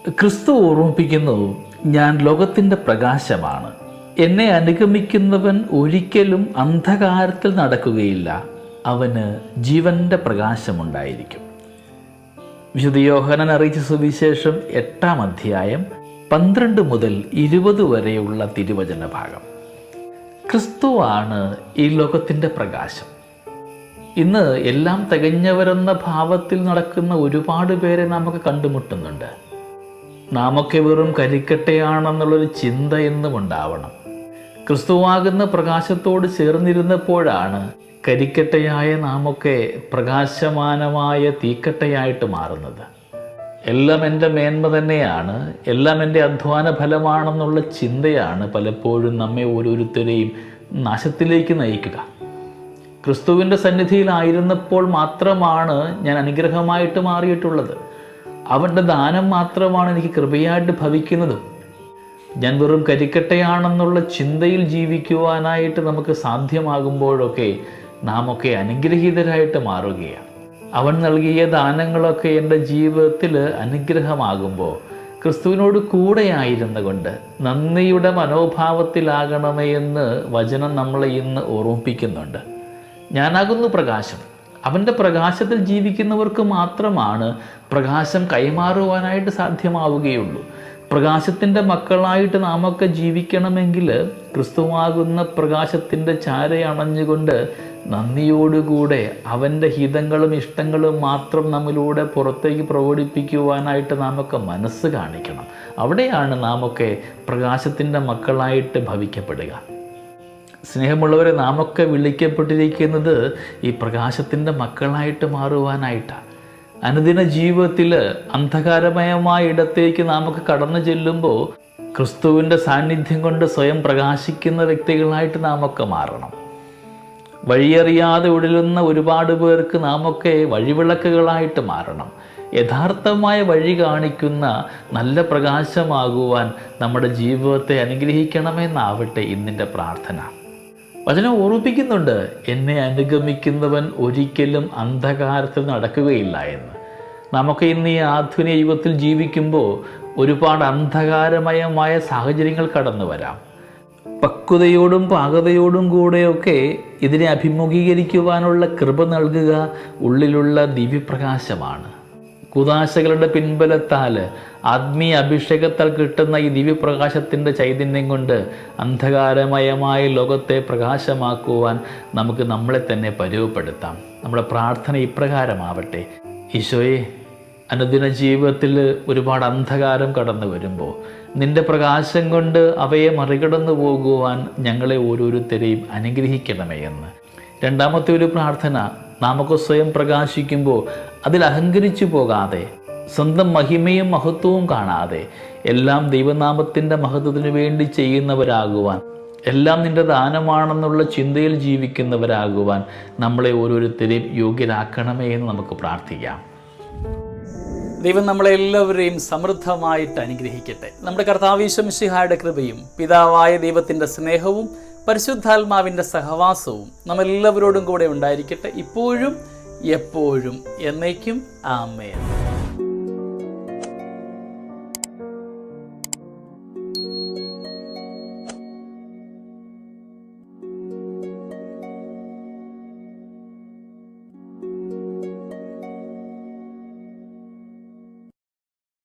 ക്രിസ്തു ഓർമ്മിപ്പിക്കുന്നു, ഞാൻ ലോകത്തിൻ്റെ പ്രകാശമാണ്. എന്നെ അനുഗമിക്കുന്നവൻ ഒരിക്കലും അന്ധകാരത്തിൽ നടക്കുകയില്ല, അവന് ജീവൻ്റെ പ്രകാശമുണ്ടായിരിക്കും. വിശുദ്ധ യോഹന്നാൻ അറിയിച്ച സുവിശേഷം 8-ാം അധ്യായം 12 മുതൽ 20 വരെയുള്ള തിരുവചന ഭാഗം. ക്രിസ്തുവാണ് ഈ ലോകത്തിൻ്റെ പ്രകാശം. ഇന്ന് എല്ലാം തികഞ്ഞവരെന്ന ഭാവത്തിൽ നടക്കുന്ന ഒരുപാട് പേരെ നമുക്ക് കണ്ടുമുട്ടുന്നുണ്ട്. നാമൊക്കെ വെറും കരിക്കട്ടയാണെന്നുള്ളൊരു ചിന്ത എന്നും ഉണ്ടാവണം. ക്രിസ്തുവാകുന്ന പ്രകാശത്തോട് ചേർന്നിരുന്നപ്പോഴാണ് കരിക്കട്ടയായ നാമൊക്കെ പ്രകാശമാനമായ തീക്കട്ടയായിട്ട് മാറുന്നത്. എല്ലാം എൻ്റെ മേന്മ തന്നെയാണ്, എല്ലാം എൻ്റെ അധ്വാന ഫലമാണെന്നുള്ള ചിന്തയാണ് പലപ്പോഴും നമ്മെ ഓരോരുത്തരെയും നാശത്തിലേക്ക് നയിക്കുക. ക്രിസ്തുവിൻ്റെ സന്നിധിയിലായിരുന്നപ്പോൾ മാത്രമാണ് ഞാൻ അനുഗ്രഹമായിട്ട് മാറിയിട്ടുള്ളത്. അവൻ്റെ ദാനം മാത്രമാണ് എനിക്ക് കൃപയായിട്ട് ഭവിക്കുന്നതും. ഞാൻ വെറും കരിക്കട്ടയാണെന്നുള്ള ചിന്തയിൽ ജീവിക്കുവാനായിട്ട് നമുക്ക് സാധ്യമാകുമ്പോഴൊക്കെ നാം ഒക്കെ അനുഗ്രഹീതരായിട്ട് മാറുകയാണ്. അവൻ നൽകിയ ദാനങ്ങളൊക്കെ എൻ്റെ ജീവിതത്തിൽ അനുഗ്രഹമാകുമ്പോൾ ക്രിസ്തുവിനോട് കൂടെയായിരുന്നു കൊണ്ട് നന്ദിയുടെ മനോഭാവത്തിലാകണമേ എന്ന് വചനം നമ്മളെ ഇന്ന് ഓർമ്മിപ്പിക്കുന്നുണ്ട്. ഞാനാകുന്നു പ്രകാശം. അവൻ്റെ പ്രകാശത്തിൽ ജീവിക്കുന്നവർക്ക് മാത്രമാണ് പ്രകാശം കൈമാറുവാനായിട്ട് സാധ്യമാവുകയുള്ളൂ. പ്രകാശത്തിൻ്റെ മക്കളായിട്ട് നാമൊക്കെ ജീവിക്കണമെങ്കിൽ ക്രിസ്തുവാകുന്ന പ്രകാശത്തിൻ്റെ ചാരയണഞ്ഞുകൊണ്ട് നന്ദിയോടുകൂടെ അവൻ്റെ ഹിതങ്ങളും ഇഷ്ടങ്ങളും മാത്രം നമ്മിലൂടെ പുറത്തേക്ക് പ്രകടിപ്പിക്കുവാനായിട്ട് നാമൊക്കെ മനസ്സ് കാണിക്കണം. അവിടെയാണ് നാമൊക്കെ പ്രകാശത്തിൻ്റെ മക്കളായിട്ട് ഭവിക്കപ്പെടുക. സ്നേഹമുള്ളവരെ, നാമൊക്കെ വിളിക്കപ്പെട്ടിരിക്കുന്നത് ഈ പ്രകാശത്തിൻ്റെ മക്കളായിട്ട് മാറുവാനായിട്ടാണ്. അനുദിന ജീവിതത്തിൽ അന്ധകാരമയമായ ഇടത്തേക്ക് നാമൊക്കെ കടന്നു ചെല്ലുമ്പോൾ ക്രിസ്തുവിൻ്റെ സാന്നിധ്യം കൊണ്ട് സ്വയം പ്രകാശിക്കുന്ന വ്യക്തികളായിട്ട് നാമൊക്കെ മാറണം. വഴിയറിയാതെ ഉഴലുന്ന ഒരുപാട് പേർക്ക് നാമൊക്കെ വഴിവിളക്കുകളായിട്ട് മാറണം. യഥാർത്ഥമായ വഴി കാണിക്കുന്ന നല്ല പ്രകാശമാകുവാൻ നമ്മുടെ ജീവിതത്തെ അനുഗ്രഹിക്കണമെന്നാവട്ടെ ഇന്നിൻ്റെ പ്രാർത്ഥന. വചനം ഓർമ്മിപ്പിക്കുന്നുണ്ട്, എന്നെ അനുഗമിക്കുന്നവൻ ഒരിക്കലും അന്ധകാരത്തിൽ നടക്കുകയില്ല എന്ന്. നമുക്ക് ഇന്ന് ഈ ആധുനിക യുഗത്തിൽ ജീവിക്കുമ്പോൾ ഒരുപാട് അന്ധകാരമയമായ സാഹചര്യങ്ങൾ കടന്നു വരാം. പക്വതയോടും പാകതയോടും കൂടെയൊക്കെ ഇതിനെ അഭിമുഖീകരിക്കുവാനുള്ള കൃപ നൽകുക ഉള്ളിലുള്ള ദിവ്യപ്രകാശമാണ്. കുദാശകളുടെ പിൻബലത്താൽ ആത്മീയ അഭിഷേകത്താൽ കിട്ടുന്ന ഈ ദിവ്യപ്രകാശത്തിൻ്റെ ചൈതന്യം കൊണ്ട് അന്ധകാരമയമായ ലോകത്തെ പ്രകാശമാക്കുവാൻ നമുക്ക് നമ്മളെ തന്നെ പരുവപ്പെടുത്താം. നമ്മുടെ പ്രാർത്ഥന ഇപ്രകാരമാവട്ടെ: ഈശോയെ, അനുദിന ജീവിതത്തിൽ ഒരുപാട് അന്ധകാരം കടന്നു വരുമ്പോൾ നിൻ്റെ പ്രകാശം കൊണ്ട് അവയെ മറികടന്നു പോകുവാൻ ഞങ്ങളെ ഓരോരുത്തരെയും അനുഗ്രഹിക്കണമേ എന്ന്. രണ്ടാമത്തെ ഒരു പ്രാർത്ഥന, നാമൊക്കെ സ്വയം പ്രകാശിക്കുമ്പോൾ അതിൽ അഹങ്കരിച്ചു പോകാതെ, സ്വന്തം മഹിമയും മഹത്വവും കാണാതെ എല്ലാം ദൈവനാമത്തിൻ്റെ മഹത്വത്തിന് വേണ്ടി ചെയ്യുന്നവരാകുവാൻ, എല്ലാം നിൻ്റെ ദാനമാണെന്നുള്ള ചിന്തയിൽ ജീവിക്കുന്നവരാകുവാൻ നമ്മളെ ഓരോരുത്തരെയും യോഗ്യരാക്കണമേ എന്ന് നമുക്ക് പ്രാർത്ഥിക്കാം. ദൈവം നമ്മളെല്ലാവരെയും സമൃദ്ധമായിട്ട് അനുഗ്രഹിക്കട്ടെ. നമ്മുടെ കർത്താവ് ഈശോ മിശിഹായുടെ കൃപയും പിതാവായ ദൈവത്തിൻ്റെ സ്നേഹവും പരിശുദ്ധാത്മാവിൻ്റെ സഹവാസവും നമ്മളെല്ലാവരോടും കൂടെ ഉണ്ടായിരിക്കട്ടെ, ഇപ്പോഴും എപ്പോഴും എന്നേക്കും. ആമേൻ.